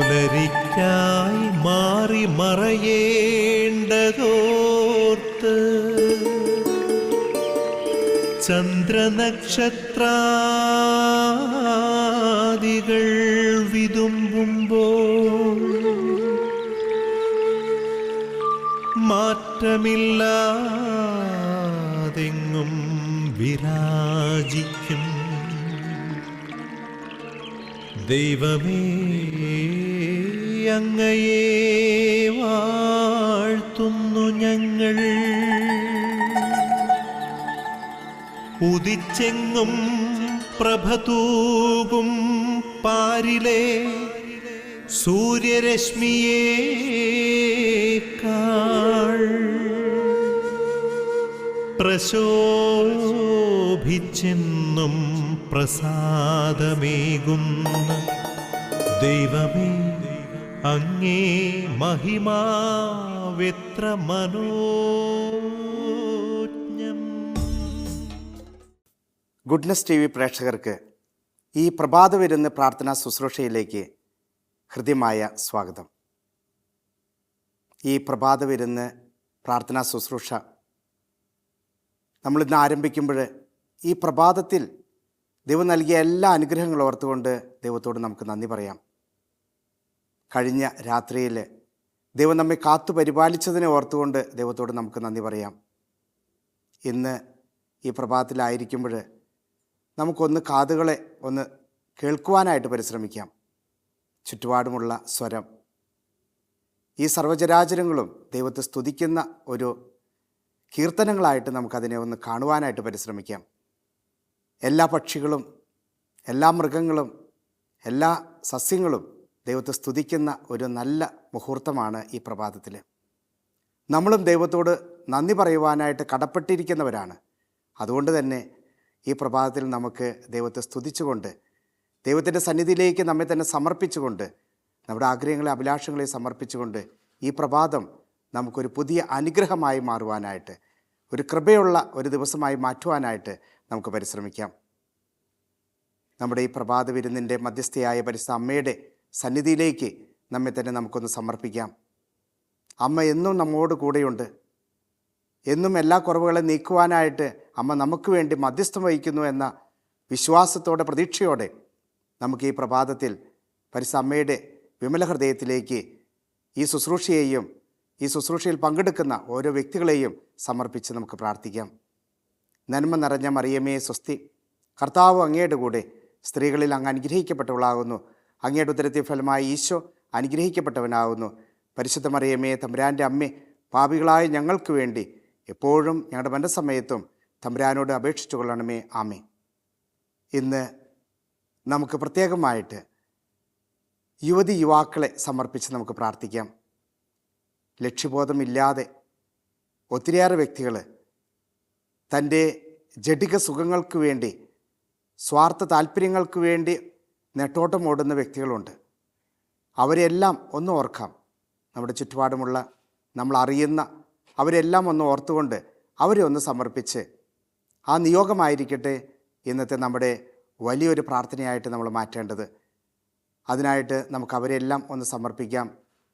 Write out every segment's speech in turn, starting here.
പുലരിക്കായി മാറി മറയേണ്ടതോർത്ത് ചന്ദ്രനക്ഷത്രാദികൾ വിതുമ്പുമ്പോൾ മാറ്റമില്ലാതെങ്ങും വിരാജിക്കും ദൈവമേ, അങ്ങയെ വാഴ്ത്തുന്നു ഞങ്ങൾ. ഉദിച്ചെങ്ങും പ്രഭതൂകും പാരിലെ സൂര്യരശ്മിയേക്കാൾ പ്രശോഭിച്ചെന്നും പ്രസാദമേകുന്ന ദൈവമേ, അങ്ങേ മഹിമാവെത്ര മനോജ്ഞം. ഗുഡ്നസ് ടി വി പ്രേക്ഷകർക്ക് ഈ പ്രഭാത വിരുന്ന് പ്രാർത്ഥനാ ശുശ്രൂഷയിലേക്ക് ഹൃദ്യമായ സ്വാഗതം. ഈ പ്രഭാത വിരുന്ന് പ്രാർത്ഥനാ ശുശ്രൂഷ നമ്മളിന്ന് ആരംഭിക്കുമ്പോൾ ഈ പ്രഭാതത്തിൽ ദൈവം നൽകിയ എല്ലാ അനുഗ്രഹങ്ങളും ഓർത്തുകൊണ്ട് ദൈവത്തോട് നമുക്ക് നന്ദി പറയാം. കഴിഞ്ഞ രാത്രിയിൽ ദൈവം നമ്മെ കാത്തു പരിപാലിച്ചതിനെ ഓർത്തുകൊണ്ട് ദൈവത്തോട് നമുക്ക് നന്ദി പറയാം. ഇന്ന് ഈ പ്രഭാതത്തിലായിരിക്കുമ്പോൾ നമുക്കൊന്ന് കാതുകളെ ഒന്ന് കേൾക്കുവാനായിട്ട് പരിശ്രമിക്കാം. ചുറ്റുപാടുമുള്ള സ്വരം, ഈ സർവ്വചരാചരങ്ങളും ദൈവത്തെ സ്തുതിക്കുന്ന ഒരു കീർത്തനങ്ങളായിട്ട് നമുക്കതിനെ ഒന്ന് കാണുവാനായിട്ട് പരിശ്രമിക്കാം. എല്ലാ പക്ഷികളും, എല്ലാ മൃഗങ്ങളും, എല്ലാ സസ്യങ്ങളും ദൈവത്തെ സ്തുതിക്കുന്ന ഒരു നല്ല മുഹൂർത്തമാണ് ഈ പ്രഭാതത്തിൽ. നമ്മളും ദൈവത്തോട് നന്ദി പറയുവാനായിട്ട് കടപ്പെട്ടിരിക്കുന്നവരാണ്. അതുകൊണ്ട് തന്നെ ഈ പ്രഭാതത്തിൽ നമുക്ക് ദൈവത്തെ സ്തുതിച്ചുകൊണ്ട്, ദൈവത്തിൻ്റെ സന്നിധിയിലേക്ക് നമ്മെ തന്നെ സമർപ്പിച്ചുകൊണ്ട്, നമ്മുടെ ആഗ്രഹങ്ങളെ അഭിലാഷങ്ങളെ സമർപ്പിച്ചുകൊണ്ട് ഈ പ്രഭാതം നമുക്കൊരു പുതിയ അനുഗ്രഹമായി മാറുവാനായിട്ട്, ഒരു കൃപയുള്ള ഒരു ദിവസമായി മാറ്റുവാനായിട്ട് നമുക്ക് പരിശ്രമിക്കാം. നമ്മുടെ ഈ പ്രഭാത വിരുന്നിൻ്റെ മധ്യസ്ഥയായ പരിശുദ്ധ അമ്മയുടെ സന്നിധിയിലേക്ക് നമ്മെ തന്നെ നമുക്കൊന്ന് സമർപ്പിക്കാം. അമ്മ എന്നും നമ്മോട് കൂടെയുണ്ട്. എന്നും എല്ലാ കുറവുകളെ നീക്കുവാനായിട്ട് അമ്മ നമുക്ക് വേണ്ടി മധ്യസ്ഥം വഹിക്കുന്നു എന്ന വിശ്വാസത്തോടെ, പ്രതീക്ഷയോടെ നമുക്ക് ഈ പ്രഭാതത്തിൽ പരിശുദ്ധ അമ്മയുടെ വിമല ഹൃദയത്തിലേക്ക് ഈ ശുശ്രൂഷയെയും ഈ ശുശ്രൂഷയിൽ പങ്കെടുക്കുന്ന ഓരോ വ്യക്തികളെയും സമർപ്പിച്ച് നമുക്ക് പ്രാർത്ഥിക്കാം. നന്മ നിറഞ്ഞ മറിയമേ സ്വസ്തി, കർത്താവ് അങ്ങയുടെ കൂടെ, സ്ത്രീകളിൽ അങ്ങ് അനുഗ്രഹിക്കപ്പെട്ടവളാകുന്നു. അങ്ങയുടെ ഉദരത്തിൻ ഫലമായി ഈശോ അനുഗ്രഹിക്കപ്പെട്ടവനാകുന്നു. പരിശുദ്ധ മറിയമേ തമ്പുരാൻ്റെ അമ്മേ, പാപികളായ ഞങ്ങൾക്ക് വേണ്ടി എപ്പോഴും ഞങ്ങളുടെ മരണസമയത്തും തമ്പുരാനോട് അപേക്ഷിച്ചു കൊള്ളണമേ. ആമേ. ഇന്ന് നമുക്ക് പ്രത്യേകമായിട്ട് യുവതിയുവാക്കളെ സമർപ്പിച്ച് നമുക്ക് പ്രാർത്ഥിക്കാം. ലക്ഷ്യബോധമില്ലാതെ ഒത്തിരിയേറെ വ്യക്തികൾ തൻ്റെ ജഡിക സുഖങ്ങൾക്ക് വേണ്ടി, സ്വാർത്ഥ താല്പര്യങ്ങൾക്ക് വേണ്ടി നെട്ടോട്ടം ഓടുന്ന വ്യക്തികളുണ്ട്. അവരെല്ലാം ഒന്ന് ഓർക്കാം. നമ്മുടെ ചുറ്റുപാടുമുള്ള, നമ്മൾ അറിയുന്ന അവരെല്ലാം ഒന്ന് ഓർത്തുകൊണ്ട് അവരെ ഒന്ന് സമർപ്പിച്ച്, ആ നിയോഗമായിരിക്കട്ടെ ഇന്നത്തെ നമ്മുടെ വലിയൊരു പ്രാർത്ഥനയായിട്ട് നമ്മൾ മാറ്റേണ്ടത്. അതിനായിട്ട് നമുക്ക് അവരെല്ലാം ഒന്ന് സമർപ്പിക്കാം.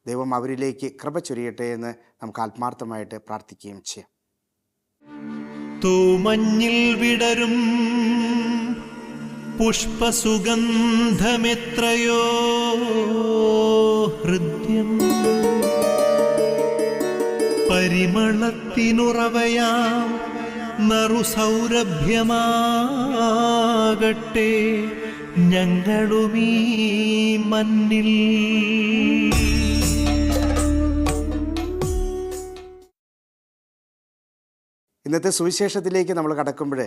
ദൈവം അവരിലേക്ക് കൃപ ചൊരിയട്ടെ എന്ന് നമുക്ക് ആത്മാർത്ഥമായിട്ട് പ്രാർത്ഥിക്കുകയും ചെയ്യാം. തൂമഞ്ഞിൽ വിടരും പുഷ്പസുഗന്ധമെത്രയോ ഹൃദ്യം, പരിമളത്തിനുറവയാം നറുസൗരഭ്യമാകട്ടെ ഞങ്ങളുമീ മണ്ണിൽ. ഇന്നത്തെ സുവിശേഷത്തിലേക്ക് നമ്മൾ കടക്കുമ്പോൾ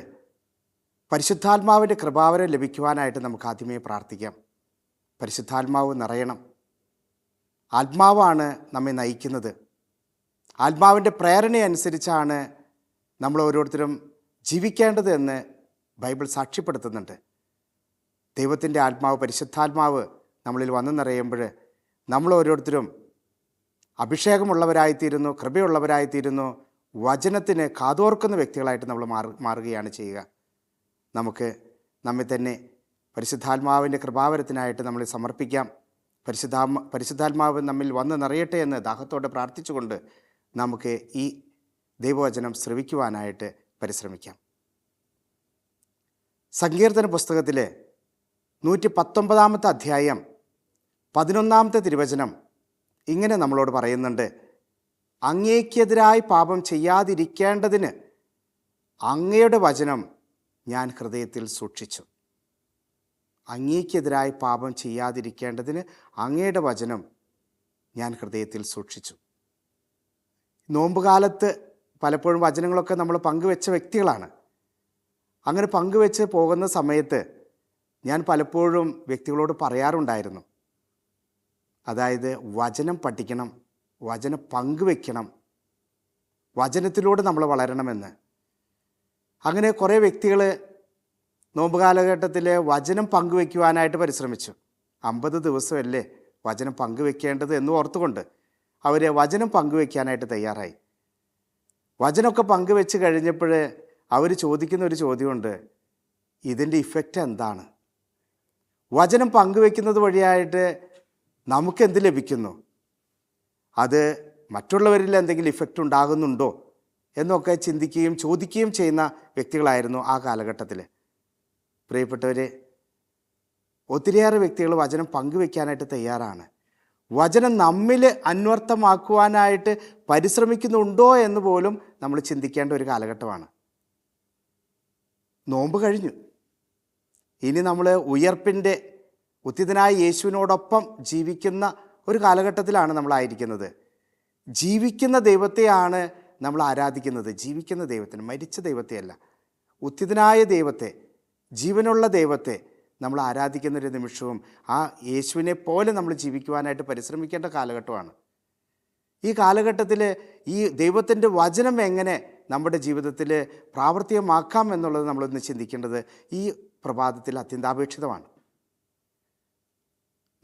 പരിശുദ്ധാത്മാവിൻ്റെ കൃപാവരം ലഭിക്കുവാനായിട്ട് നമുക്ക് ആദ്യമേ പ്രാർത്ഥിക്കാം. പരിശുദ്ധാത്മാവ് നിറയണം. ആത്മാവാണ് നമ്മെ നയിക്കുന്നത്. ആത്മാവിൻ്റെ പ്രേരണയനുസരിച്ചാണ് നമ്മൾ ഓരോരുത്തരും ജീവിക്കേണ്ടത് എന്ന് ബൈബിൾ സാക്ഷ്യപ്പെടുത്തുന്നുണ്ട്. ദൈവത്തിൻ്റെ ആത്മാവ്, പരിശുദ്ധാത്മാവ് നമ്മളിൽ വന്നു നിറയുമ്പോൾ നമ്മൾ ഓരോരുത്തരും അഭിഷേകമുള്ളവരായിത്തീരുന്നു, കൃപയുള്ളവരായിത്തീരുന്നു, വചനത്തിന് കാതോർക്കുന്ന വ്യക്തികളായിട്ട് നമ്മൾ മാറുകയാണ് ചെയ്യുക. നമുക്ക് നമ്മെ തന്നെ പരിശുദ്ധാത്മാവിൻ്റെ കൃപാവരത്തിനായിട്ട് നമ്മൾ സമർപ്പിക്കാം. പരിശുദ്ധാത്മാവ് നമ്മിൽ വന്ന് നിറയട്ടെ എന്ന് ദാഹത്തോടെ പ്രാർത്ഥിച്ചുകൊണ്ട് നമുക്ക് ഈ ദൈവവചനം ശ്രവിക്കുവാനായിട്ട് പരിശ്രമിക്കാം. സങ്കീർത്തന പുസ്തകത്തിലെ 119 അധ്യായം 11 തിരുവചനം ഇങ്ങനെ നമ്മളോട് പറയുന്നുണ്ട്: അങ്ങേക്കെതിരായി പാപം ചെയ്യാതിരിക്കേണ്ടതിന് അങ്ങയുടെ വചനം ഞാൻ ഹൃദയത്തിൽ സൂക്ഷിച്ചു. അങ്ങേക്കെതിരായി പാപം ചെയ്യാതിരിക്കേണ്ടതിന് അങ്ങയുടെ വചനം ഞാൻ ഹൃദയത്തിൽ സൂക്ഷിച്ചു. നോമ്പുകാലത്ത് പലപ്പോഴും വചനങ്ങളൊക്കെ നമ്മൾ പങ്കുവെച്ച വ്യക്തികളാണ്. അങ്ങനെ പങ്കുവെച്ച് പോകുന്ന സമയത്ത് ഞാൻ പലപ്പോഴും വ്യക്തികളോട് പറയാറുണ്ടായിരുന്നു, അതായത് വചനം പഠിക്കണം, വചനം പങ്കുവെക്കണം, വചനത്തിലൂടെ നമ്മൾ വളരണമെന്ന്. അങ്ങനെ കുറേ വ്യക്തികൾ നോമ്പ് കാലഘട്ടത്തിൽ വചനം പങ്കുവെക്കുവാനായിട്ട് പരിശ്രമിച്ചു. 50 ദിവസമല്ലേ വചനം പങ്കുവെക്കേണ്ടത് എന്ന് ഓർത്തുകൊണ്ട് അവർ വചനം പങ്കുവെക്കാനായിട്ട് തയ്യാറായി. വചനമൊക്കെ പങ്കുവെച്ച് കഴിഞ്ഞപ്പോൾ അവർ ചോദിക്കുന്ന ഒരു ചോദ്യമുണ്ട്: ഇതിൻ്റെ ഇഫക്റ്റ് എന്താണ്? വചനം പങ്കുവെക്കുന്നത് വഴിയായിട്ട് നമുക്കെന്ത് ലഭിക്കുന്നു? അത് മറ്റുള്ളവരിൽ എന്തെങ്കിലും ഇഫക്റ്റ് ഉണ്ടാകുന്നുണ്ടോ എന്നൊക്കെ ചിന്തിക്കുകയും ചോദിക്കുകയും ചെയ്യുന്ന വ്യക്തികളായിരുന്നു ആ കാലഘട്ടത്തിൽ. പ്രിയപ്പെട്ടവരെ, ഒത്തിരിയേറെ വ്യക്തികൾ വചനം പങ്കുവെക്കാനായിട്ട് തയ്യാറാണ്. വചനം നമ്മിൽ അന്വർത്ഥമാക്കുവാനായിട്ട് പരിശ്രമിക്കുന്നുണ്ടോ എന്ന് പോലും നമ്മൾ ചിന്തിക്കേണ്ട ഒരു കാലഘട്ടമാണ്. നോമ്പ് കഴിഞ്ഞു. ഇനി നമ്മൾ ഉയർപ്പിൻ്റെ ഉത്തിതനായ യേശുവിനോടൊപ്പം ജീവിക്കുന്ന ഒരു കാലഘട്ടത്തിലാണ് നമ്മളായിരിക്കുന്നത്. ജീവിക്കുന്ന ദൈവത്തെയാണ് നമ്മൾ ആരാധിക്കുന്നത്. ജീവിക്കുന്ന ദൈവത്തിന്, മരിച്ച ദൈവത്തെയല്ല, ഉത്തിതനായ ദൈവത്തെ, ജീവനുള്ള ദൈവത്തെ നമ്മൾ ആരാധിക്കുന്നൊരു നിമിഷവും ആ യേശുവിനെ പോലെ നമ്മൾ ജീവിക്കുവാനായിട്ട് പരിശ്രമിക്കേണ്ട കാലഘട്ടമാണ്. ഈ കാലഘട്ടത്തിൽ ഈ ദൈവത്തിൻ്റെ വചനം എങ്ങനെ നമ്മുടെ ജീവിതത്തിൽ പ്രാവർത്തികമാക്കാം എന്നുള്ളത് നമ്മളൊന്ന് ചിന്തിക്കേണ്ടത് ഈ പ്രഭാതത്തിൽ അത്യന്താപേക്ഷിതമാണ്.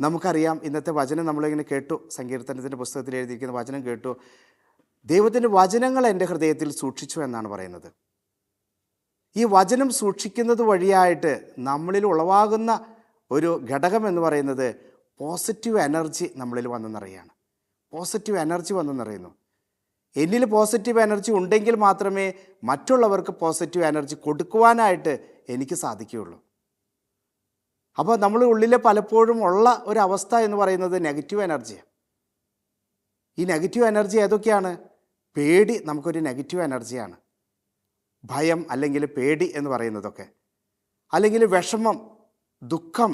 നമുക്കറിയാം, ഇന്നത്തെ വചനം നമ്മളിങ്ങനെ കേട്ടു, സങ്കീർത്തനത്തിൻ്റെ പുസ്തകത്തിൽ എഴുതിയിരിക്കുന്ന വചനം കേട്ടു. ദൈവത്തിൻ്റെ വചനങ്ങൾ എൻ്റെ ഹൃദയത്തിൽ സൂക്ഷിച്ചു എന്നാണ് പറയുന്നത്. ഈ വചനം സൂക്ഷിക്കുന്നത് വഴിയായിട്ട് നമ്മളിൽ ഉളവാകുന്ന ഒരു ഘടകം എന്ന് പറയുന്നത് പോസിറ്റീവ് എനർജി നമ്മളിൽ വന്നു നിറയാണ്. പോസിറ്റീവ് എനർജി വന്നു നിറയുന്നു. എന്നിൽ പോസിറ്റീവ് എനർജി ഉണ്ടെങ്കിൽ മാത്രമേ മറ്റുള്ളവർക്ക് പോസിറ്റീവ് എനർജി കൊടുക്കുവാനായിട്ട് എനിക്ക് സാധിക്കുകയുള്ളൂ. അപ്പോൾ നമ്മൾ ഉള്ളിൽ പലപ്പോഴും ഉള്ള ഒരവസ്ഥ എന്ന് പറയുന്നത് നെഗറ്റീവ് എനർജിയാണ്. ഈ നെഗറ്റീവ് എനർജി ഏതൊക്കെയാണ്? പേടി നമുക്കൊരു നെഗറ്റീവ് എനർജിയാണ്. ഭയം അല്ലെങ്കിൽ പേടി എന്ന് പറയുന്നതൊക്കെ, അല്ലെങ്കിൽ വിഷമം, ദുഃഖം,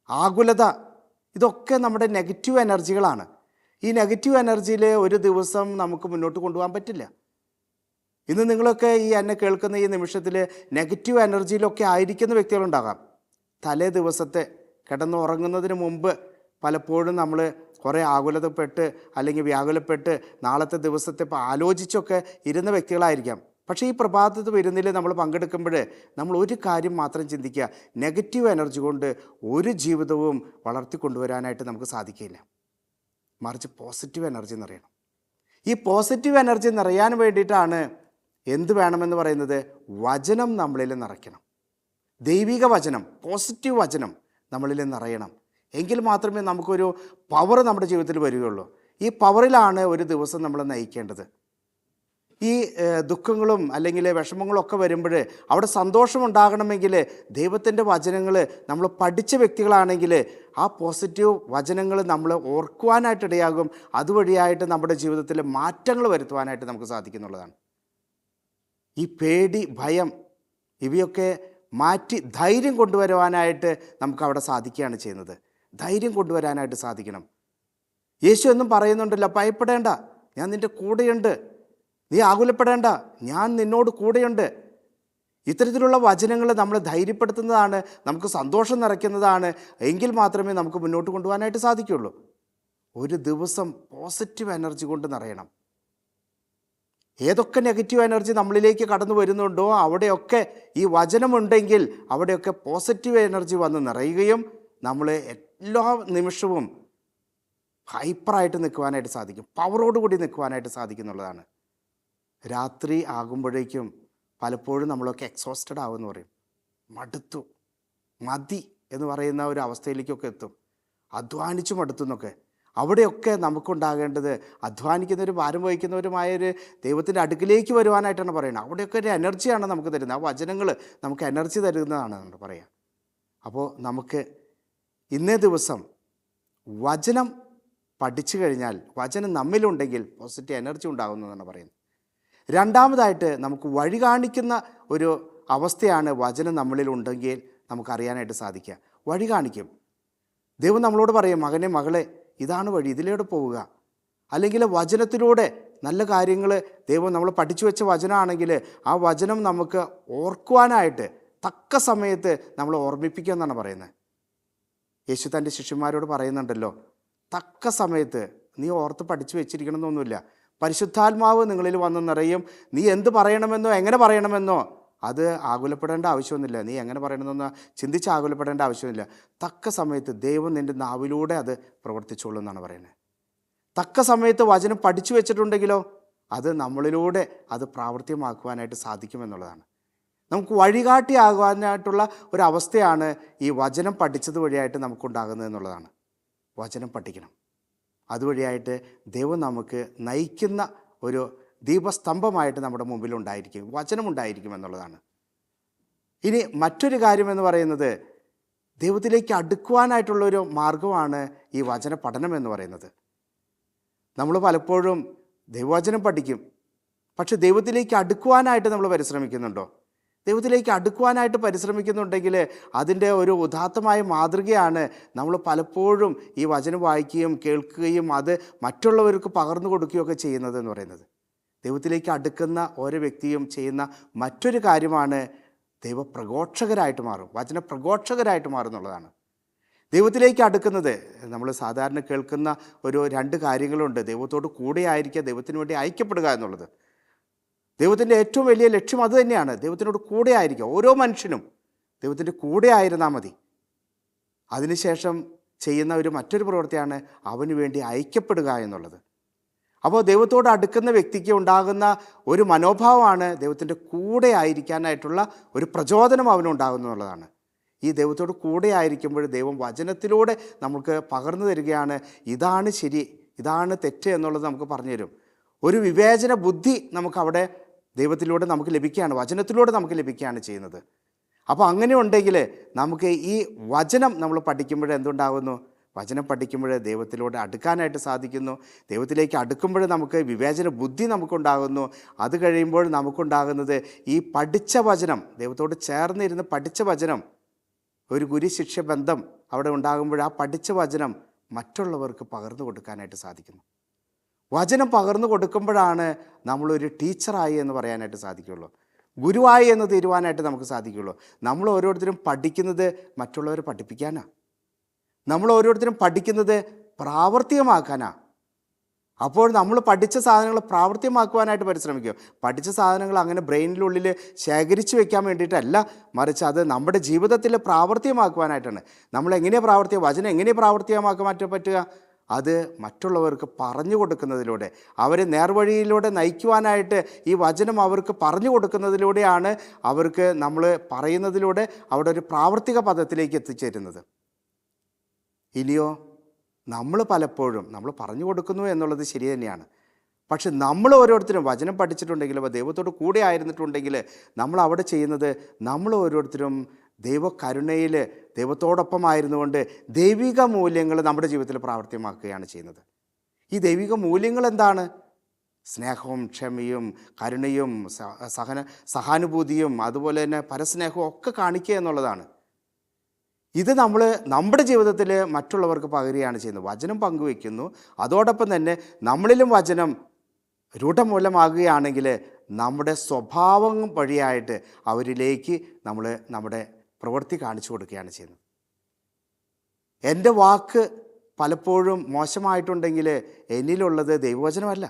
ആകുലത, ഇതൊക്കെ നമ്മുടെ നെഗറ്റീവ് എനർജികളാണ്. ഈ നെഗറ്റീവ് എനർജിയിൽ ഒരു ദിവസം നമുക്ക് മുന്നോട്ട് കൊണ്ടുപോകാൻ പറ്റില്ല. ഇന്ന് നിങ്ങളൊക്കെ ഈ എന്നെ കേൾക്കുന്ന ഈ നിമിഷത്തിൽ നെഗറ്റീവ് എനർജിയിലൊക്കെ ആയിരിക്കുന്ന വ്യക്തികളുണ്ടാകാം. തലേ ദിവസത്തെ കിടന്നുറങ്ങുന്നതിന് മുമ്പ് പലപ്പോഴും നമ്മൾ കുറേ ആകുലതപ്പെട്ട് അല്ലെങ്കിൽ വ്യാകുലപ്പെട്ട് നാളത്തെ ദിവസത്തെ ആലോചിച്ചൊക്കെ ഇരുന്ന വ്യക്തികളായിരിക്കാം. പക്ഷേ ഈ പ്രഭാതത്തിൽ വരുന്നതിൽ നമ്മൾ പങ്കെടുക്കുമ്പോൾ നമ്മൾ ഒരു കാര്യം മാത്രം ചിന്തിക്കുക: നെഗറ്റീവ് എനർജി കൊണ്ട് ഒരു ജീവിതവും വളർത്തിക്കൊണ്ടുവരാനായിട്ട് നമുക്ക് സാധിക്കില്ല. മറിച്ച് പോസിറ്റീവ് എനർജി നിറയണം. ഈ പോസിറ്റീവ് എനർജി നിറയാൻ വേണ്ടിയിട്ടാണ് എന്ത് വേണമെന്ന് പറയുന്നത്? വചനം നമ്മളിൽ നിറയ്ക്കണം. ദൈവിക വചനം, പോസിറ്റീവ് വചനം നമ്മളിൽ നിറയണം. എങ്കിൽ മാത്രമേ നമുക്കൊരു പവർ നമ്മുടെ ജീവിതത്തിൽ വരികയുള്ളൂ. ഈ പവറിലാണ് ഒരു ദിവസം നമ്മൾ നയിക്കേണ്ടത്. ഈ ദുഃഖങ്ങളും അല്ലെങ്കിൽ വിഷമങ്ങളൊക്കെ വരുമ്പോൾ അവിടെ സന്തോഷമുണ്ടാകണമെങ്കിൽ ദൈവത്തിൻ്റെ വചനങ്ങൾ നമ്മൾ പഠിച്ച വ്യക്തികളാണെങ്കിൽ ആ പോസിറ്റീവ് വചനങ്ങൾ നമ്മൾ ഓർക്കുവാനായിട്ടിടയാകും. അതുവഴിയായിട്ട് നമ്മുടെ ജീവിതത്തിൽ മാറ്റങ്ങൾ വരുത്തുവാനായിട്ട് നമുക്ക് സാധിക്കുന്നുള്ളതാണ്. ഈ പേടി, ഭയം ഇവയൊക്കെ മാറ്റി ധൈര്യം കൊണ്ടുവരുവാനായിട്ട് നമുക്ക് അവിടെ സാധിക്കുകയാണ് ചെയ്യുന്നത്. ധൈര്യം കൊണ്ടുവരാനായിട്ട് സാധിക്കണം. യേശു എന്നും പറയുന്നുണ്ടല്ലോ, ഭയപ്പെടേണ്ട, ഞാൻ നിൻ്റെ കൂടെയുണ്ട്, നീ ആകുലപ്പെടേണ്ട, ഞാൻ നിന്നോട് കൂടെയുണ്ട്. ഇത്തരത്തിലുള്ള വചനങ്ങൾ നമ്മളെ ധൈര്യപ്പെടുത്തുന്നതാണ്, നമുക്ക് സന്തോഷം നിറയ്ക്കുന്നതാണ്. എങ്കിൽ മാത്രമേ നമുക്ക് മുന്നോട്ട് കൊണ്ടുപോകാനായിട്ട് സാധിക്കുകയുള്ളൂ. ഒരു ദിവസം പോസിറ്റീവ് എനർജി കൊണ്ട് നിറയണം. ഏതൊക്കെ നെഗറ്റീവ് എനർജി നമ്മളിലേക്ക് കടന്നു വരുന്നുണ്ടോ അവിടെയൊക്കെ ഈ വചനമുണ്ടെങ്കിൽ അവിടെയൊക്കെ പോസിറ്റീവ് എനർജി വന്ന് നിറയുകയും നമ്മൾ എല്ലാ നിമിഷവും ഹൈപ്പറായിട്ട് നിൽക്കുവാനായിട്ട് സാധിക്കും, പവറോടുകൂടി നിൽക്കുവാനായിട്ട് സാധിക്കുന്നുള്ളതാണ്. രാത്രി ആകുമ്പോഴേക്കും പലപ്പോഴും നമ്മളൊക്കെ എക്സോസ്റ്റഡ് ആവുമെന്ന് പറയും. മടുത്തു, മതി എന്ന് പറയുന്ന ഒരു അവസ്ഥയിലേക്കൊക്കെ എത്തും. അധ്വാനിച്ചു മടുത്തുന്നൊക്കെ. അവിടെയൊക്കെ നമുക്കുണ്ടാകേണ്ടത് അധ്വാനിക്കുന്നവരും ഭാരം വഹിക്കുന്നവരുമായൊരു ദൈവത്തിൻ്റെ അടുക്കിലേക്ക് വരുവാനായിട്ടാണ് പറയുന്നത്. അവിടെയൊക്കെ ഒരു എനർജിയാണ് നമുക്ക് തരുന്നത്. ആ വചനങ്ങൾ നമുക്ക് എനർജി തരുന്നതാണ് നമ്മൾ പറയുക. അപ്പോൾ നമുക്ക് ഇന്നേ ദിവസം വചനം പഠിച്ചു കഴിഞ്ഞാൽ, വചനം നമ്മിലുണ്ടെങ്കിൽ പോസിറ്റീവ് എനർജി ഉണ്ടാകുന്നതാണ് പറയുന്നത്. രണ്ടാമതായിട്ട് നമുക്ക് വഴി കാണിക്കുന്ന ഒരു അവസ്ഥയാണ് വചനം നമ്മളിലുണ്ടെങ്കിൽ നമുക്കറിയാനായിട്ട് സാധിക്കുക. വഴി കാണിക്കും. ദൈവം നമ്മളോട് പറയും, മകനെ മകളെ ഇതാണ് വഴി, ഇതിലൂടെ പോവുക. അല്ലെങ്കിൽ വചനത്തിലൂടെ നല്ല കാര്യങ്ങൾ ദൈവം നമ്മൾ പഠിച്ചു വെച്ച വചനമാണെങ്കിൽ ആ വചനം നമുക്ക് ഓർക്കുവാനായിട്ട് തക്ക സമയത്ത് നമ്മൾ ഓർമ്മിപ്പിക്കുക എന്നാണ് പറയുന്നത്. യേശു തൻ്റെ ശിഷ്യന്മാരോട് പറയുന്നുണ്ടല്ലോ, തക്ക സമയത്ത് നീ ഓർത്ത് പഠിച്ചു വെച്ചിരിക്കണമെന്നൊന്നുമില്ല. പരിശുദ്ധാത്മാവ് നിങ്ങളിൽ വന്ന് നിറയും. നീ എന്ത് പറയണമെന്നോ എങ്ങനെ പറയണമെന്നോ അത് ആകുലപ്പെടേണ്ട ആവശ്യമൊന്നുമില്ല. നീ എങ്ങനെ പറയണമെന്നോ ചിന്തിച്ച് ആകുലപ്പെടേണ്ട ആവശ്യമില്ല. തക്ക സമയത്ത് ദൈവം നിൻ്റെ നാവിലൂടെ അത് പ്രവർത്തിച്ചോളൂ എന്നാണ് പറയുന്നത്. തക്ക സമയത്ത് വചനം പഠിച്ചു വെച്ചിട്ടുണ്ടെങ്കിലോ അത് നമ്മളിലൂടെ അത് പ്രാവർത്തികമാക്കുവാനായിട്ട് സാധിക്കുമെന്നുള്ളതാണ്. നമുക്ക് വഴികാട്ടിയാകുവാനായിട്ടുള്ള ഒരവസ്ഥയാണ് ഈ വചനം പഠിച്ചത് വഴിയായിട്ട് നമുക്കുണ്ടാകുന്നത് എന്നുള്ളതാണ്. വചനം പഠിക്കണം. അതുവഴിയായിട്ട് ദൈവം നമുക്ക് നയിക്കുന്ന ഒരു ദീപസ്തംഭമായിട്ട് നമ്മുടെ മുമ്പിൽ ഉണ്ടായിരിക്കും, വചനമുണ്ടായിരിക്കും എന്നുള്ളതാണ്. ഇനി മറ്റൊരു കാര്യമെന്ന് പറയുന്നത്, ദൈവത്തിലേക്ക് അടുക്കുവാനായിട്ടുള്ളൊരു മാർഗമാണ് ഈ വചന പഠനം എന്ന് പറയുന്നത്. നമ്മൾ പലപ്പോഴും ദൈവവചനം പഠിക്കും, പക്ഷെ ദൈവത്തിലേക്ക് അടുക്കുവാനായിട്ട് നമ്മൾ പരിശ്രമിക്കുന്നുണ്ടോ? ദൈവത്തിലേക്ക് അടുക്കുവാനായിട്ട് പരിശ്രമിക്കുന്നുണ്ടെങ്കിൽ അതിൻ്റെ ഒരു ഉദാത്തമായ മാതൃകയാണ് നമ്മൾ പലപ്പോഴും ഈ വചനം വായിക്കുകയും കേൾക്കുകയും അത് മറ്റുള്ളവർക്ക് പകർന്നു കൊടുക്കുകയൊക്കെ ചെയ്യുന്നത് എന്ന് പറയുന്നത്. ദൈവത്തിലേക്ക് അടുക്കുന്ന ഓരോ വ്യക്തിയും ചെയ്യുന്ന മറ്റൊരു കാര്യമാണ് ദൈവപ്രഘോഷകരായിട്ട് മാറും, വചന പ്രഘോഷകരായിട്ട് മാറും എന്നുള്ളതാണ്. ദൈവത്തിലേക്ക് അടുക്കുന്നത് നമ്മൾ സാധാരണ കേൾക്കുന്ന ഒരു 2 കാര്യങ്ങളുണ്ട്. ദൈവത്തോട് കൂടെ ആയിരിക്കുക, ദൈവത്തിന് വേണ്ടി ഐക്യപ്പെടുക എന്നുള്ളത്. ദൈവത്തിൻ്റെ ഏറ്റവും വലിയ ലക്ഷ്യം അത് തന്നെയാണ്, ദൈവത്തിനോട് കൂടെ ആയിരിക്കുക. ഓരോ മനുഷ്യനും ദൈവത്തിൻ്റെ കൂടെ ആയിരുന്നാൽ മതി. അതിനുശേഷം ചെയ്യുന്ന മറ്റൊരു പ്രവൃത്തിയാണ് അവന് വേണ്ടി ഐക്യപ്പെടുക എന്നുള്ളത്. അപ്പോൾ ദൈവത്തോട് അടുക്കുന്ന വ്യക്തിക്ക് ഉണ്ടാകുന്ന ഒരു മനോഭാവമാണ് ദൈവത്തിൻ്റെ കൂടെ ആയിരിക്കാനായിട്ടുള്ള ഒരു പ്രചോദനം അവനുണ്ടാകുന്നു എന്നുള്ളതാണ്. ഈ ദൈവത്തോട് കൂടെ ആയിരിക്കുമ്പോൾ ദൈവം വചനത്തിലൂടെ നമുക്ക് പകർന്നു തരികയാണ്, ഇതാണ് ശരി, ഇതാണ് തെറ്റ് എന്നുള്ളത് നമുക്ക് പറഞ്ഞു തരും. ഒരു വിവേചന ബുദ്ധി നമുക്കവിടെ ദൈവത്തിലൂടെ നമുക്ക് ലഭിക്കുകയാണ്, വചനത്തിലൂടെ നമുക്ക് ലഭിക്കുകയാണ് ചെയ്യുന്നത്. അപ്പോൾ അങ്ങനെ ഉണ്ടെങ്കിൽ നമുക്ക് ഈ വചനം നമ്മൾ പഠിക്കുമ്പോൾ എന്തുണ്ടാകുന്നു? വചനം പഠിക്കുമ്പോൾ ദൈവത്തിലൂടെ അടുക്കാനായിട്ട് സാധിക്കുന്നു. ദൈവത്തിലേക്ക് അടുക്കുമ്പോൾ നമുക്ക് വിവേചന ബുദ്ധി നമുക്കുണ്ടാകുന്നു. അത് കഴിയുമ്പോൾ നമുക്കുണ്ടാകുന്നത് ഈ പഠിച്ച വചനം, ദൈവത്തോട് ചേർന്നിരുന്ന് പഠിച്ച വചനം, ഒരു ഗുരുശിഷ്യ ബന്ധം അവിടെ ഉണ്ടാകുമ്പോൾ ആ പഠിച്ച വചനം മറ്റുള്ളവർക്ക് പകർന്നു കൊടുക്കാനായിട്ട് സാധിക്കുന്നു. വചനം പകർന്നു കൊടുക്കുമ്പോഴാണ് നമ്മളൊരു ടീച്ചറായി എന്ന് പറയാനായിട്ട് സാധിക്കുള്ളൂ, ഗുരുവായി എന്ന് തീരുവാനായിട്ട് നമുക്ക് സാധിക്കുള്ളൂ. നമ്മൾ ഓരോരുത്തരും പഠിക്കുന്നത് മറ്റുള്ളവരെ പഠിപ്പിക്കാനാണ്. നമ്മൾ ഓരോരുത്തരും പഠിക്കുന്നത് പ്രാവർത്തികമാക്കാനാണ്. അപ്പോൾ നമ്മൾ പഠിച്ച സാധനങ്ങൾ പ്രാവർത്തികമാക്കുവാനായിട്ട് പരിശ്രമിക്കും. പഠിച്ച സാധനങ്ങൾ അങ്ങനെ ബ്രെയിനിനുള്ളിൽ ശേഖരിച്ച് വെക്കാൻ വേണ്ടിയിട്ടല്ല, മറിച്ച് അത് നമ്മുടെ ജീവിതത്തിൽ പ്രാവർത്തികമാക്കുവാനായിട്ടാണ്. നമ്മൾ എങ്ങനെയാണ് വചനം എങ്ങനെയാണ് പ്രാവർത്തികമാക്കാൻ പറ്റുക? അത് മറ്റുള്ളവർക്ക് പറഞ്ഞു കൊടുക്കുന്നതിലൂടെ, അവരെ നേർവഴിയിലൂടെ നയിക്കുവാനായിട്ട് ഈ വചനം അവർക്ക് പറഞ്ഞു കൊടുക്കുന്നതിലൂടെയാണ് അവർക്ക് നമ്മൾ പറയുന്നതിലൂടെ അവിടെ ഒരു പ്രാവർത്തിക പദത്തിലേക്ക് എത്തിച്ചേരുന്നത്. ഇനിയോ നമ്മൾ പലപ്പോഴും നമ്മൾ പറഞ്ഞു കൊടുക്കുന്നു എന്നുള്ളത് ശരി തന്നെയാണ്. പക്ഷെ നമ്മൾ ഓരോരുത്തരും വചനം പഠിച്ചിട്ടുണ്ടെങ്കിൽ, ദൈവത്തോട് കൂടെ ആയിരുന്നിട്ടുണ്ടെങ്കിൽ നമ്മൾ അവിടെ ചെയ്യുന്നത്, നമ്മൾ ഓരോരുത്തരും ദൈവകരുണയിൽ ദൈവത്തോടൊപ്പമായിരുന്നുകൊണ്ട് ദൈവിക മൂല്യങ്ങൾ നമ്മുടെ ജീവിതത്തിൽ പ്രാവർത്തികമാക്കുകയാണ് ചെയ്യുന്നത്. ഈ ദൈവിക മൂല്യങ്ങൾ എന്താണ്? സ്നേഹവും ക്ഷമയും കരുണയും സഹാനുഭൂതിയും അതുപോലെ തന്നെ പരസ്നേഹവും ഒക്കെ കാണിക്കുക എന്നുള്ളതാണ്. ഇത് നമ്മൾ നമ്മുടെ ജീവിതത്തിൽ മറ്റുള്ളവർക്ക് പകരുകയാണ് ചെയ്യുന്നത്. വചനം പങ്കുവയ്ക്കുന്നു, അതോടൊപ്പം തന്നെ നമ്മളിലും വചനം രൂഢമൂലമാകുകയാണെങ്കിൽ നമ്മുടെ സ്വഭാവം വഴിയായിട്ട് അവരിലേക്ക് നമ്മൾ നമ്മുടെ പ്രവൃത്തി കാണിച്ചു കൊടുക്കുകയാണ് ചെയ്യുന്നത്. എൻ്റെ വാക്ക് പലപ്പോഴും മോശമായിട്ടുണ്ടെങ്കിൽ എന്നിലുള്ളത് ദൈവവചനമല്ല,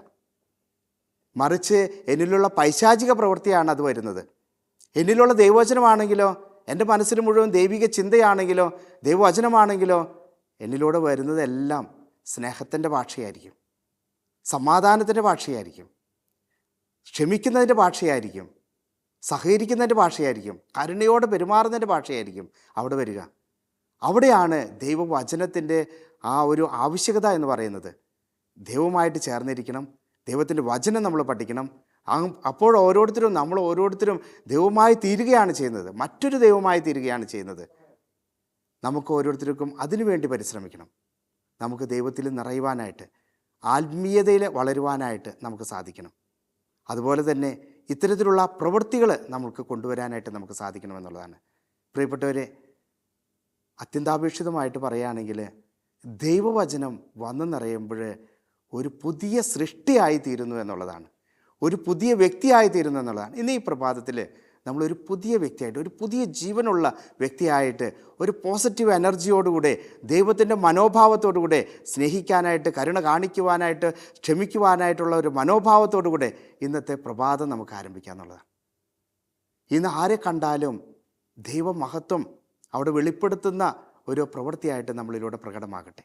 മറിച്ച് എന്നിലുള്ള പൈശാചിക പ്രവൃത്തിയാണ് അത് വരുന്നത്. എന്നിലുള്ള ദൈവവചനമാണെങ്കിലോ, എൻ്റെ മനസ്സിൽ മുഴുവൻ ദൈവിക ചിന്തയാണെങ്കിലോ, ദൈവവചനമാണെങ്കിലോ, എന്നിലൂടെ വരുന്നതെല്ലാം സ്നേഹത്തിൻ്റെ ഭാഷയായിരിക്കും, സമാധാനത്തിൻ്റെ ഭാഷയായിരിക്കും, ക്ഷമിക്കുന്നതിൻ്റെ ഭാഷയായിരിക്കും, സഹകരിക്കുന്നതിൻ്റെ ഭാഷയായിരിക്കും, കരുണയോടെ പെരുമാറുന്നതിൻ്റെ ഭാഷയായിരിക്കും അവിടെ വരിക. അവിടെയാണ് ദൈവവചനത്തിൻ്റെ ആ ഒരു ആവശ്യകത എന്ന് പറയുന്നത്. ദൈവമായിട്ട് ചേർന്നിരിക്കണം, ദൈവത്തിൻ്റെ വചനം നമ്മൾ പഠിക്കണം. അപ്പോൾ നമ്മൾ ഓരോരുത്തരും ദൈവമായി തീരുകയാണ് ചെയ്യുന്നത്, മറ്റൊരു ദൈവമായി തീരുകയാണ് ചെയ്യുന്നത്. നമുക്ക് ഓരോരുത്തർക്കും അതിനുവേണ്ടി പരിശ്രമിക്കണം. നമുക്ക് ദൈവത്തിൽ നിറയുവാനായിട്ട്, ആത്മീയതയിൽ വളരുവാനായിട്ട് നമുക്ക് സാധിക്കണം. അതുപോലെ തന്നെ ഇത്തരത്തിലുള്ള പ്രവൃത്തികൾ നമുക്ക് കൊണ്ടുവരാനായിട്ട് നമുക്ക് സാധിക്കണമെന്നുള്ളതാണ്. പ്രിയപ്പെട്ടവരെ, അത്യന്താപേക്ഷിതമായിട്ട് പറയുകയാണെങ്കിൽ ദൈവവചനം വന്നു നിറയുമ്പോൾ ഒരു പുതിയ സൃഷ്ടിയായി തീരുന്നു എന്നുള്ളതാണ്, ഒരു പുതിയ വ്യക്തിയായി തീരുന്നു എന്നുള്ളതാണ്. ഇന്ന് ഈ പ്രഭാതത്തിൽ നമ്മളൊരു പുതിയ വ്യക്തിയായിട്ട്, ഒരു പുതിയ ജീവനുള്ള വ്യക്തിയായിട്ട്, ഒരു പോസിറ്റീവ് എനർജിയോടുകൂടെ, ദൈവത്തിൻ്റെ മനോഭാവത്തോടുകൂടെ സ്നേഹിക്കാനായിട്ട്, കരുണ കാണിക്കുവാനായിട്ട്, ക്ഷമിക്കുവാനായിട്ടുള്ള ഒരു മനോഭാവത്തോടുകൂടെ ഇന്നത്തെ പ്രഭാതം നമുക്ക് ആരംഭിക്കുക എന്നുള്ളതാണ്. ഇന്ന് ആരെ കണ്ടാലും ദൈവമഹത്വം അവിടെ വെളിപ്പെടുത്തുന്ന ഒരു പ്രവൃത്തിയായിട്ട് നമ്മളിലൂടെ പ്രകടമാകട്ടെ.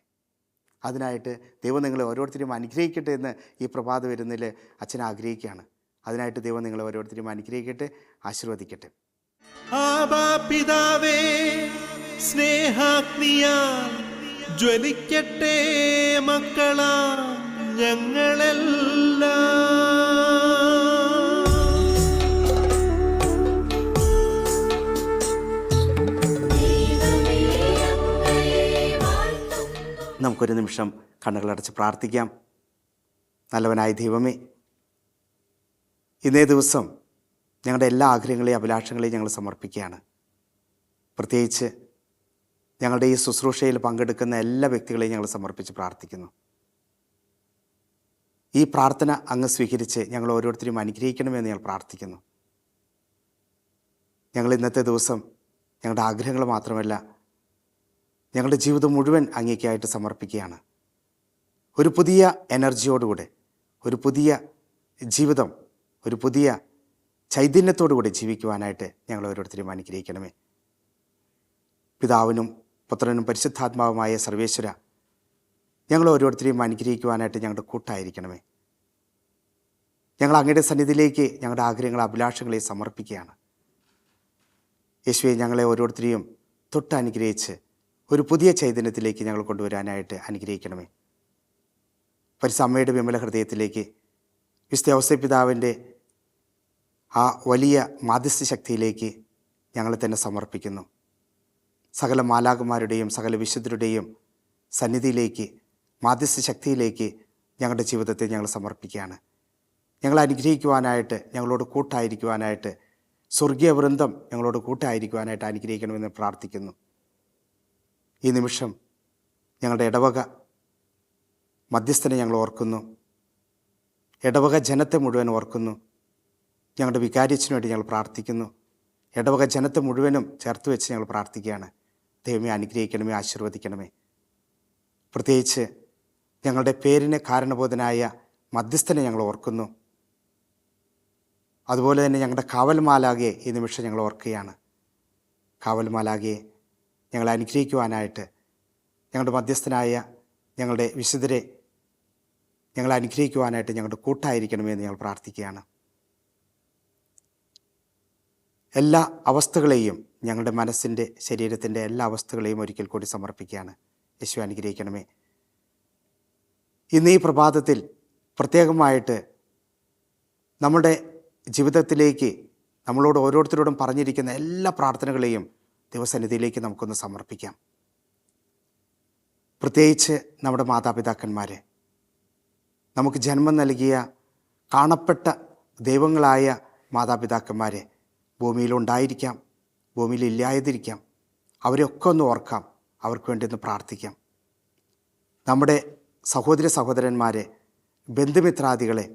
അതിനായിട്ട് ദൈവം നിങ്ങളെ ഓരോരുത്തരും അനുഗ്രഹിക്കട്ടെ എന്ന് ഈ പ്രഭാത വരുന്നതിൽ അച്ഛൻ ആഗ്രഹിക്കുകയാണ്. അതിനായിട്ട് ദൈവം നിങ്ങളെ ഓരോരുത്തരും അനുഗ്രഹിക്കട്ടെ, ആശീർവദിക്കട്ടെ. ആബാ പിതാവേ, സ്നേഹാഗ്നിയാൽ ജ്വലിക്കട്ടെ മക്കളാ ഞങ്ങളെല്ലാം. നമുക്കൊരു നിമിഷം കണ്ണുകളടച്ച് പ്രാർത്ഥിക്കാം. നല്ലവനായ ദൈവമേ, ഇന്നേ ദിവസം ഞങ്ങളുടെ എല്ലാ ആഗ്രഹങ്ങളെയും അഭിലാഷങ്ങളെയും ഞങ്ങൾ സമർപ്പിക്കുകയാണ്. പ്രത്യേകിച്ച് ഞങ്ങളുടെ ഈ ശുശ്രൂഷയിൽ പങ്കെടുക്കുന്ന എല്ലാ വ്യക്തികളെയും ഞങ്ങൾ സമർപ്പിച്ച് പ്രാർത്ഥിക്കുന്നു. ഈ പ്രാർത്ഥന അങ്ങ് സ്വീകരിച്ച് ഞങ്ങൾ ഓരോരുത്തരും അനുഗ്രഹിക്കണമെന്ന് ഞങ്ങൾ പ്രാർത്ഥിക്കുന്നു. ഞങ്ങൾ ഇന്നത്തെ ദിവസം ഞങ്ങളുടെ ആഗ്രഹങ്ങൾ മാത്രമല്ല, ഞങ്ങളുടെ ജീവിതം മുഴുവൻ അങ്ങേക്കായിട്ട് സമർപ്പിക്കുകയാണ്. ഒരു പുതിയ എനർജിയോടുകൂടെ, ഒരു പുതിയ ജീവിതം, ഒരു പുതിയ ചൈതന്യത്തോടുകൂടി ജീവിക്കുവാനായിട്ട് ഞങ്ങൾ ഓരോരുത്തരും അനുഗ്രഹിക്കണമേ. പിതാവിനും പുത്രനും പരിശുദ്ധാത്മാവുമായ സർവേശ്വര, ഞങ്ങൾ ഓരോരുത്തരെയും അനുഗ്രഹിക്കുവാനായിട്ട് ഞങ്ങളുടെ കൂട്ടായിരിക്കണമേ. ഞങ്ങൾ അങ്ങയുടെ സന്നിധിയിലേക്ക് ഞങ്ങളുടെ ആഗ്രഹങ്ങളെ, അഭിലാഷങ്ങളെ സമർപ്പിക്കുകയാണ്. യേശുവേ, ഞങ്ങളെ ഓരോരുത്തരെയും തൊട്ട് അനുഗ്രഹിച്ച് ഒരു പുതിയ ചൈതന്യത്തിലേക്ക് ഞങ്ങൾ കൊണ്ടുവരാനായിട്ട് അനുഗ്രഹിക്കണമേ. പരിശുദ്ധ അമ്മയുടെ വിമല ഹൃദയത്തിലേക്ക്, വിശുദ്ധ ഔസേപ്പ് പിതാവിൻ്റെ ആ വലിയ മാധ്യസ്ഥ ശക്തിയിലേക്ക് ഞങ്ങളെ തന്നെ സമർപ്പിക്കുന്നു. സകല മാലാഖമാരുടെയും സകല വിശുദ്ധരുടെയും സന്നിധിയിലേക്ക്, മാധ്യസ്ഥ ശക്തിയിലേക്ക് ഞങ്ങളുടെ ജീവിതത്തെ ഞങ്ങൾ സമർപ്പിക്കുകയാണ്. ഞങ്ങളെ അനുഗ്രഹിക്കുവാനായിട്ട്, ഞങ്ങളോട് കൂട്ടായിരിക്കുവാനായിട്ട്, സ്വർഗീയ വൃന്ദം ഞങ്ങളോട് കൂട്ടായിരിക്കുവാനായിട്ട് അനുഗ്രഹിക്കണമെന്ന് പ്രാർത്ഥിക്കുന്നു. ഈ നിമിഷം ഞങ്ങളുടെ ഇടവക മധ്യസ്ഥനെ ഞങ്ങൾ ഓർക്കുന്നു. ഇടവക ജനത്തെ മുഴുവൻ ഓർക്കുന്നു. ഞങ്ങളുടെ വികാരിച്ചിനു വേണ്ടി ഞങ്ങൾ പ്രാർത്ഥിക്കുന്നു. ഇടവക ജനത്തെ മുഴുവനും ചേർത്ത് വെച്ച് ഞങ്ങൾ പ്രാർത്ഥിക്കുകയാണ്. ദൈവമേ, അനുഗ്രഹിക്കണമേ, ആശീർവദിക്കണമേ. പ്രത്യേകിച്ച് ഞങ്ങളുടെ പേരിന് കാരണബോധനായ മധ്യസ്ഥനെ ഞങ്ങൾ ഓർക്കുന്നു. അതുപോലെ തന്നെ ഞങ്ങളുടെ കാവൽമാലാകെ ഈ നിമിഷം ഞങ്ങൾ ഓർക്കുകയാണ്. കാവൽമാലാകെ ഞങ്ങളെ അനുഗ്രഹിക്കുവാനായിട്ട്, ഞങ്ങളുടെ മധ്യസ്ഥനായ ഞങ്ങളുടെ വിശുദ്ധരെ ഞങ്ങളെ അനുഗ്രഹിക്കുവാനായിട്ട് ഞങ്ങളുടെ കൂട്ടായിരിക്കണമെന്ന് ഞങ്ങൾ പ്രാർത്ഥിക്കുകയാണ്. എല്ലാ അവസ്ഥകളെയും, ഞങ്ങളുടെ മനസ്സിൻ്റെ, ശരീരത്തിൻ്റെ എല്ലാ അവസ്ഥകളെയും ഒരിക്കൽ കൂടി സമർപ്പിക്കുകയാണ്. യേശു അനുഗ്രഹിക്കണമേ. ഇന്ന് ഈ പ്രഭാതത്തിൽ പ്രത്യേകമായിട്ട് നമ്മുടെ ജീവിതത്തിലേക്ക് നമ്മളോട് ഓരോരുത്തരോടും പറഞ്ഞിരിക്കുന്ന എല്ലാ പ്രാർത്ഥനകളെയും ദൈവസന്നിധിയിലേക്ക് നമുക്കൊന്ന് സമർപ്പിക്കാം. പ്രത്യേകിച്ച് നമ്മുടെ മാതാപിതാക്കന്മാരെ, നമുക്ക് ജന്മം നൽകിയ കാണപ്പെട്ട ദൈവങ്ങളായ മാതാപിതാക്കന്മാരെ, ഭൂമിയിലുണ്ടായിരിക്കാം, ഭൂമിയിലില്ലാതിരിക്കാം, അവരെയൊക്കെ ഒന്ന് ഓർക്കാം, അവർക്ക് വേണ്ടി ഒന്ന് പ്രാർത്ഥിക്കാം. നമ്മുടെ സഹോദര സഹോദരന്മാരെ, ബന്ധുമിത്രാദികളെ,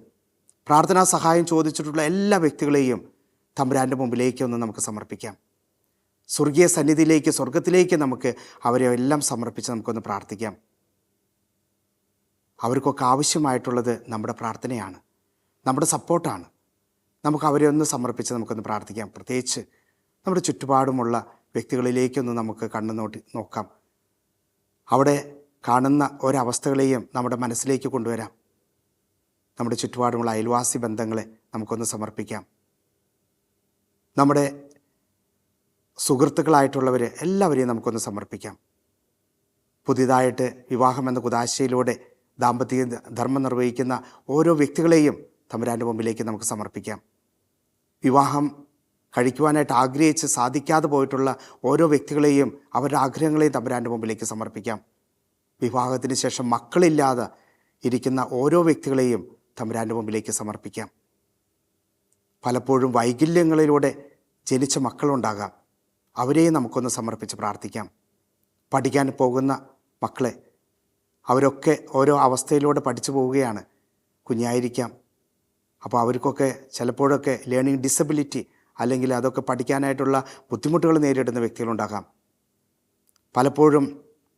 പ്രാർത്ഥനാ സഹായം ചോദിച്ചിട്ടുള്ള എല്ലാ വ്യക്തികളെയും തമ്പുരാൻ്റെ മുമ്പിലേക്ക് ഒന്ന് നമുക്ക് സമർപ്പിക്കാം. സ്വർഗീയ സന്നിധിയിലേക്ക്, സ്വർഗത്തിലേക്ക് നമുക്ക് അവരെ എല്ലാം സമർപ്പിച്ച് നമുക്കൊന്ന് പ്രാർത്ഥിക്കാം. അവർക്കൊക്കെ ആവശ്യമായിട്ടുള്ളത് നമ്മുടെ പ്രാർത്ഥനയാണ്, നമ്മുടെ സപ്പോർട്ടാണ്. നമുക്ക് അവരെ ഒന്ന് സമർപ്പിച്ച് നമുക്കൊന്ന് പ്രാർത്ഥിക്കാം. പ്രത്യേകിച്ച് നമ്മുടെ ചുറ്റുപാടുമുള്ള വ്യക്തികളിലേക്കൊന്ന് നമുക്ക് നോക്കാം. അവിടെ കാണുന്ന ഒരവസ്ഥകളെയും നമ്മുടെ മനസ്സിലേക്ക് കൊണ്ടുവരാം. നമ്മുടെ ചുറ്റുപാടുമുള്ള അയൽവാസി ബന്ധങ്ങളെ നമുക്കൊന്ന് സമർപ്പിക്കാം. നമ്മുടെ സുഹൃത്തുക്കളായിട്ടുള്ളവരെ എല്ലാവരെയും നമുക്കൊന്ന് സമർപ്പിക്കാം. പുതിയതായിട്ട് വിവാഹം എന്ന കുദാശയിലൂടെ ദാമ്പത്യ ധർമ്മം നിർവഹിക്കുന്ന ഓരോ വ്യക്തികളെയും തമ്പുരാൻ്റെ മുമ്പിലേക്ക് നമുക്ക് സമർപ്പിക്കാം. വിവാഹം കഴിക്കുവാനായിട്ട് ആഗ്രഹിച്ച് സാധിക്കാതെ പോയിട്ടുള്ള ഓരോ വ്യക്തികളെയും അവരുടെ ആഗ്രഹങ്ങളെയും തമ്പുരാൻ്റെ മുമ്പിലേക്ക് സമർപ്പിക്കാം. വിവാഹത്തിന് ശേഷം മക്കളില്ലാതെ ഇരിക്കുന്ന ഓരോ വ്യക്തികളെയും തമ്പുരാൻ്റെ മുമ്പിലേക്ക് സമർപ്പിക്കാം. പലപ്പോഴും വൈകല്യങ്ങളിലൂടെ ജനിച്ച മക്കളുണ്ടാകാം. അവരെയും നമുക്കൊന്ന് സമർപ്പിച്ച് പ്രാർത്ഥിക്കാം. പഠിക്കാൻ പോകുന്ന മക്കളെ, അവരൊക്കെ ഓരോ അവസ്ഥയിലൂടെ പഠിച്ചു പോവുകയാണ്. കുഞ്ഞായിരിക്കാം. അപ്പോൾ അവർക്കൊക്കെ ചിലപ്പോഴൊക്കെ ലേണിംഗ് ഡിസബിലിറ്റി അല്ലെങ്കിൽ അതൊക്കെ പഠിക്കാനായിട്ടുള്ള ബുദ്ധിമുട്ടുകൾ നേരിടുന്ന വ്യക്തികളുണ്ടാകാം. പലപ്പോഴും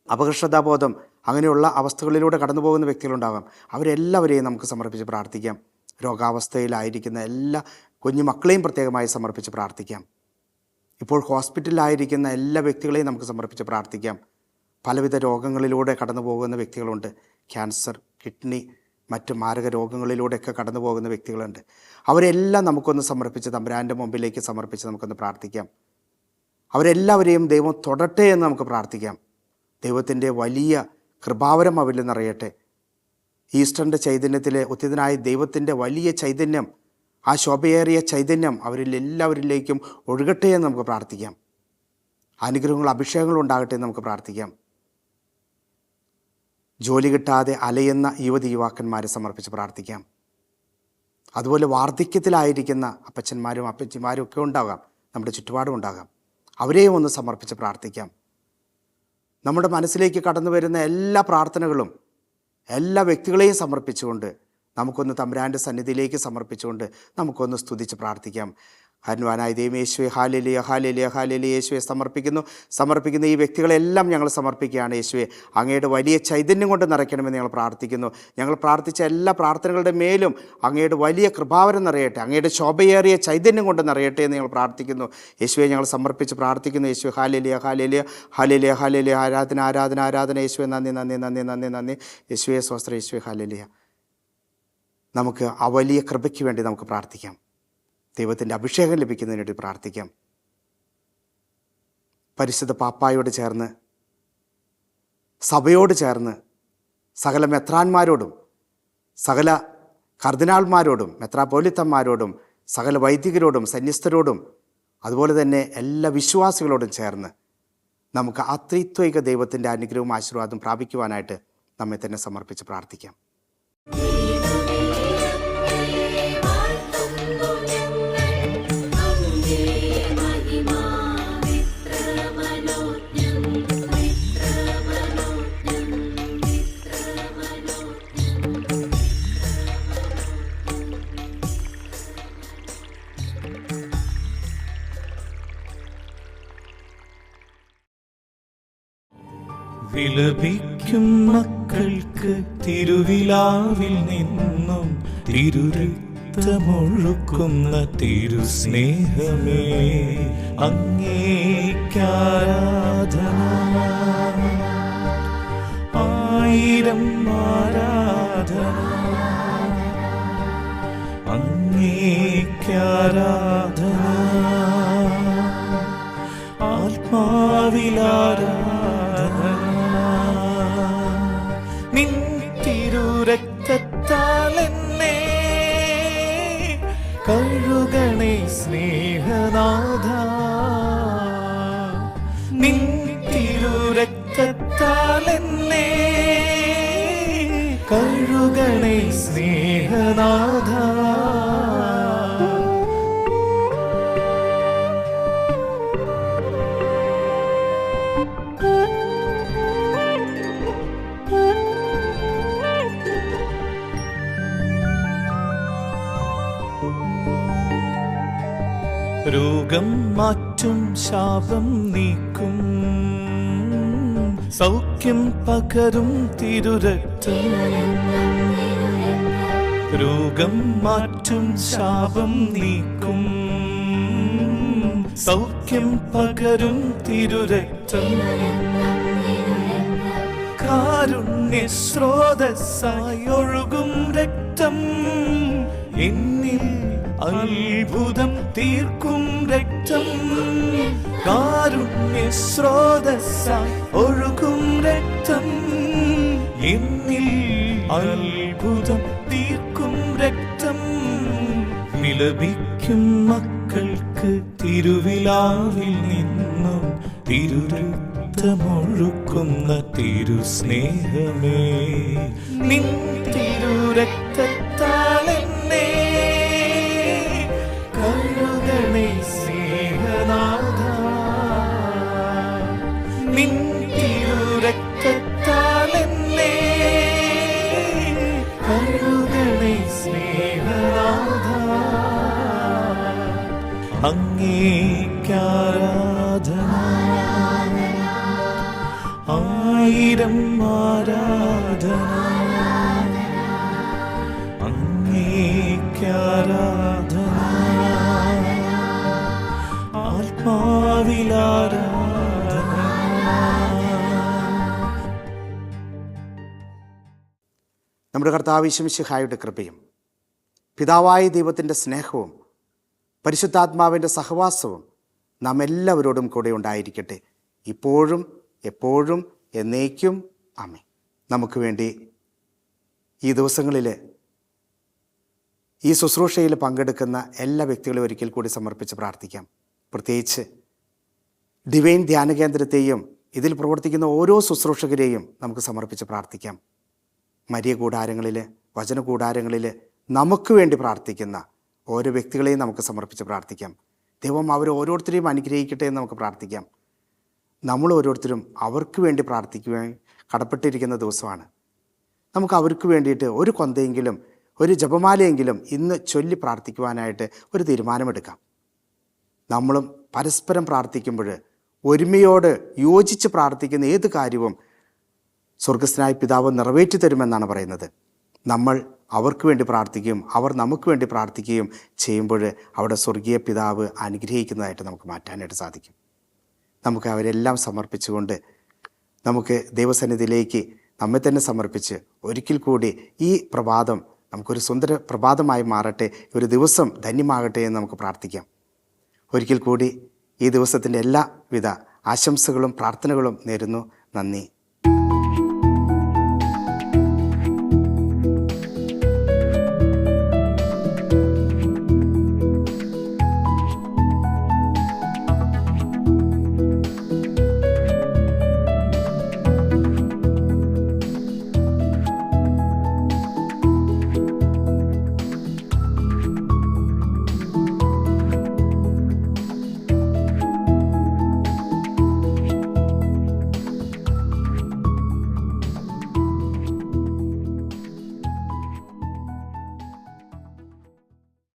അപകർഷതാബോധം അങ്ങനെയുള്ള അവസ്ഥകളിലൂടെ കടന്നു പോകുന്ന വ്യക്തികളുണ്ടാകാം. അവരെല്ലാവരെയും നമുക്ക് സമർപ്പിച്ച് പ്രാർത്ഥിക്കാം. രോഗാവസ്ഥയിലായിരിക്കുന്ന എല്ലാ കുഞ്ഞു മക്കളെയും പ്രത്യേകമായി സമർപ്പിച്ച് പ്രാർത്ഥിക്കാം. ഇപ്പോൾ ഹോസ്പിറ്റലിലായിരിക്കുന്ന എല്ലാ വ്യക്തികളെയും നമുക്ക് സമർപ്പിച്ച് പ്രാർത്ഥിക്കാം. പലവിധ രോഗങ്ങളിലൂടെ കടന്നു പോകുന്ന വ്യക്തികളുണ്ട്. ക്യാൻസർ, കിഡ്നി, മറ്റ് മാരക രോഗങ്ങളിലൂടെയൊക്കെ കടന്നു പോകുന്ന വ്യക്തികളുണ്ട്. അവരെല്ലാം നമുക്കൊന്ന് സമർപ്പിച്ച് തമ്പുരാൻ്റെ മുമ്പിലേക്ക് സമർപ്പിച്ച് നമുക്കൊന്ന് പ്രാർത്ഥിക്കാം. അവരെല്ലാവരെയും ദൈവം തൊടട്ടെ എന്ന് നമുക്ക് പ്രാർത്ഥിക്കാം. ദൈവത്തിൻ്റെ വലിയ കൃപാവരം അവരിൽ നിറയട്ടെ. ഈസ്റ്ററിൻ്റെ ചൈതന്യത്തിലെ ഉത്തിതനായ ദൈവത്തിൻ്റെ വലിയ ചൈതന്യം, ആ ശോഭയേറിയ ചൈതന്യം അവരിൽ എല്ലാവരിലേക്കും ഒഴുകട്ടെ എന്ന് നമുക്ക് പ്രാർത്ഥിക്കാം. അനുഗ്രഹങ്ങൾ, അഭിഷേകങ്ങൾ ഉണ്ടാകട്ടെ എന്ന് നമുക്ക് പ്രാർത്ഥിക്കാം. ജോലി കിട്ടാതെ അലയുന്ന യുവതി-യുവാക്കന്മാരെ സമർപ്പിച്ച് പ്രാർത്ഥിക്കാം. അതുപോലെ വാർദ്ധക്യത്തിലായിരിക്കുന്ന അപ്പച്ചന്മാരും അപ്പച്ചിമാരും ഒക്കെ ഉണ്ടാകാം, നമ്മുടെ ചുറ്റുപാടും ഉണ്ടാകാം. അവരെയും ഒന്ന് സമർപ്പിച്ച് പ്രാർത്ഥിക്കാം. നമ്മുടെ മനസ്സിലേക്ക് കടന്നു വരുന്ന എല്ലാ പ്രാർത്ഥനകളും എല്ലാ വ്യക്തികളെയും സമർപ്പിച്ചുകൊണ്ട് നമുക്കൊന്ന് തമ്പുരാൻ്റെ സന്നിധിയിലേക്ക് സമർപ്പിച്ചുകൊണ്ട് നമുക്കൊന്ന് സ്തുതിച്ച് പ്രാർത്ഥിക്കാം. ഹനുവാനായ ദൈവമേ, യേശുവേ, ഹാലേലിയ ഹാലേലിയ ഹാലേലിയ. യേശുവെ സമർപ്പിക്കുന്ന ഈ വ്യക്തികളെല്ലാം ഞങ്ങൾ സമർപ്പിക്കുകയാണ്. യേശുവെ, അങ്ങയുടെ വലിയ ചൈതന്യം കൊണ്ട് നിറയ്ക്കണമെന്ന് ഞങ്ങൾ പ്രാർത്ഥിക്കുന്നു. ഞങ്ങൾ പ്രാർത്ഥിച്ച എല്ലാ പ്രാർത്ഥനകളുടെ മേലും അങ്ങയുടെ വലിയ കൃപാവരം നിറയട്ടെ, അങ്ങയുടെ ശോഭയേറിയ ചൈതന്യം കൊണ്ട് നിറയട്ടെ എന്ന് ഞങ്ങൾ പ്രാർത്ഥിക്കുന്നു. യേശുവെ, ഞങ്ങൾ സമർപ്പിച്ച് പ്രാർത്ഥിക്കുന്നു. യേശുവെ, ഹാലേലിയ ഹാലേലിയ ഹാലേലിയ ഹാലേലിയ. ആരാധന ആരാധന ആരാധന. യേശുവെ, നന്ദി നന്ദി നന്ദി നന്ദി നന്ദി. യേശുവെ സ്വസ്ത്രം. യേശുവെ, ഹാലേലിയ. നമുക്ക് ആ വലിയ കൃപയ്ക്ക് വേണ്ടി നമുക്ക് പ്രാർത്ഥിക്കാം. ദൈവത്തിൻ്റെ അഭിഷേകം ലഭിക്കുന്നതിന് വേണ്ടി പ്രാർത്ഥിക്കാം. പരിശുദ്ധ പാപ്പായോട് ചേർന്ന്, സഭയോട് ചേർന്ന്, സകല മെത്രാന്മാരോടും, സകല കർദിനാൾമാരോടും, മെത്രാപ്പോലിത്തന്മാരോടും, സകല വൈദികരോടും, സന്യസ്തരോടും, അതുപോലെ തന്നെ എല്ലാ വിശ്വാസികളോടും ചേർന്ന് നമുക്ക് ആ ത്രിത്വൈക ദൈവത്തിൻ്റെ അനുഗ്രഹവും ആശീർവാദം പ്രാപിക്കുവാനായിട്ട് നമ്മെ തന്നെ സമർപ്പിച്ച് പ്രാർത്ഥിക്കാം. വിലപിക്കും മക്കൾക്ക് തിരുവിലാവിൽ നിന്നും തിരുരക്തമൊഴുക്കുന്ന തിരുസ്നേഹമേ, അങ്ങേക്കാരാധന. ആയിരം ആരാധന, അങ്ങേക്കാരാധന. ആത്മാവിലാരാധന. നിൻ തിരുരക്തത്താൽ എന്നെ കഴുകണേ സ്നേഹനാഥ. നിൻ തിരുരക്തത്താൽ എന്നെ കഴുകണേ സ്നേഹനാഥ. രോഗം മാറ്റും, ശാപം നീക്കും, സൗഖ്യം പകരും തിരുരക്തം. രോഗം മാറ്റും, ശാപം നീക്കും, സൗഖ്യം പകരും തിരുരക്തം. കാരുണ്യ സ്രോതസ്സായി ഒഴുകും രക്തം, എന്നിൽ അത്ഭുതം തീർക്കും രക്തം. കാരുണ്യ സ്രോതസ്സായി ഒഴുകും രക്തം, രക്തം, എന്നിൽ അത്ഭുതം തീർക്കും രക്തം. വിലപിക്കും മക്കൾക്ക് തിരുവിലാവിൽ നിന്നും തിരുരക്തമൊഴുക്കുന്ന തിരുസ്നേഹമേ, നിൻ തിരുരക്തത്താൽ എന്നെ കഴുകണേ സ്നേഹനാഥ. നിൻ തിരുരക്തത്താൽ എന്നെ കഴുകണേ സ്നേഹനാഥ. അങ്ങേക്കാരാധന, ആയിരം ആരാധന. അങ്ങേക്കാരാധന, ആത്മാവിലാരാധന. നമ്മുടെ കർത്താവ് യേശു മിശിഹായുടെ കൃപയും പിതാവായ ദൈവത്തിൻ്റെ സ്നേഹവും പരിശുദ്ധാത്മാവിൻ്റെ സഹവാസവും നാം എല്ലാവരോടും കൂടെ ഉണ്ടായിരിക്കട്ടെ, ഇപ്പോഴും എപ്പോഴും എന്നേക്കും. ആമേൻ. നമുക്ക് വേണ്ടി ഈ ദിവസങ്ങളിൽ ഈ ശുശ്രൂഷയിൽ പങ്കെടുക്കുന്ന എല്ലാ വ്യക്തികളെയും ഒരിക്കൽ കൂടി സമർപ്പിച്ച് പ്രാർത്ഥിക്കാം. പ്രത്യേകിച്ച് ഡിവൈൻ ധ്യാന കേന്ദ്രത്തെയും ഇതിൽ പ്രവർത്തിക്കുന്ന ഓരോ ശുശ്രൂഷകരെയും നമുക്ക് സമർപ്പിച്ച് പ്രാർത്ഥിക്കാം. മരിയ കൂടാരങ്ങളിൽ, വചന കൂടാരങ്ങളിൽ നമുക്ക് വേണ്ടി പ്രാർത്ഥിക്കുന്ന ഓരോ വ്യക്തികളെയും നമുക്ക് സമർപ്പിച്ച് പ്രാർത്ഥിക്കാം. ദൈവം അവർ ഓരോരുത്തരെയും അനുഗ്രഹിക്കട്ടെ എന്ന് നമുക്ക് പ്രാർത്ഥിക്കാം. നമ്മൾ ഓരോരുത്തരും അവർക്ക് വേണ്ടി പ്രാർത്ഥിക്കുവാൻ കടപ്പെട്ടിരിക്കുന്ന ദിവസമാണ്. നമുക്ക് അവർക്ക് വേണ്ടിയിട്ട് ഒരു കൊന്തയെങ്കിലും ഒരു ജപമാലയെങ്കിലും ഇന്ന് ചൊല്ലി പ്രാർത്ഥിക്കുവാനായിട്ട് ഒരു തീരുമാനമെടുക്കാം. നമ്മളും പരസ്പരം പ്രാർത്ഥിക്കുമ്പോൾ ഒരുമയോട് യോജിച്ച് പ്രാർത്ഥിക്കുന്ന ഏത് കാര്യവും സ്വർഗസ്ഥനായ പിതാവ് നിറവേറ്റി തരുമെന്നാണ് പറയുന്നത്. നമ്മൾ അവർക്ക് വേണ്ടി പ്രാർത്ഥിക്കുകയും അവർ നമുക്ക് വേണ്ടി പ്രാർത്ഥിക്കുകയും ചെയ്യുമ്പോൾ അവിടെ സ്വർഗീയ പിതാവ് അനുഗ്രഹിക്കുന്നതായിട്ട് നമുക്ക് മാറ്റാനായിട്ട് സാധിക്കും. നമുക്ക് അവരെല്ലാം സമർപ്പിച്ചുകൊണ്ട് നമുക്ക് ദൈവസന്നിധിയിലേക്ക് നമ്മെ തന്നെ സമർപ്പിച്ച് ഒരിക്കൽ കൂടി ഈ പ്രഭാതം നമുക്കൊരു സുന്ദര പ്രഭാതമായി മാറട്ടെ, ഒരു ദിവസം ധന്യമാകട്ടെ എന്ന് നമുക്ക് പ്രാർത്ഥിക്കാം. ഒരിക്കൽ കൂടി ഈ ദിവസത്തിൻ്റെ എല്ലാവിധ ആശംസകളും പ്രാർത്ഥനകളും നേരുന്നു. നന്ദി.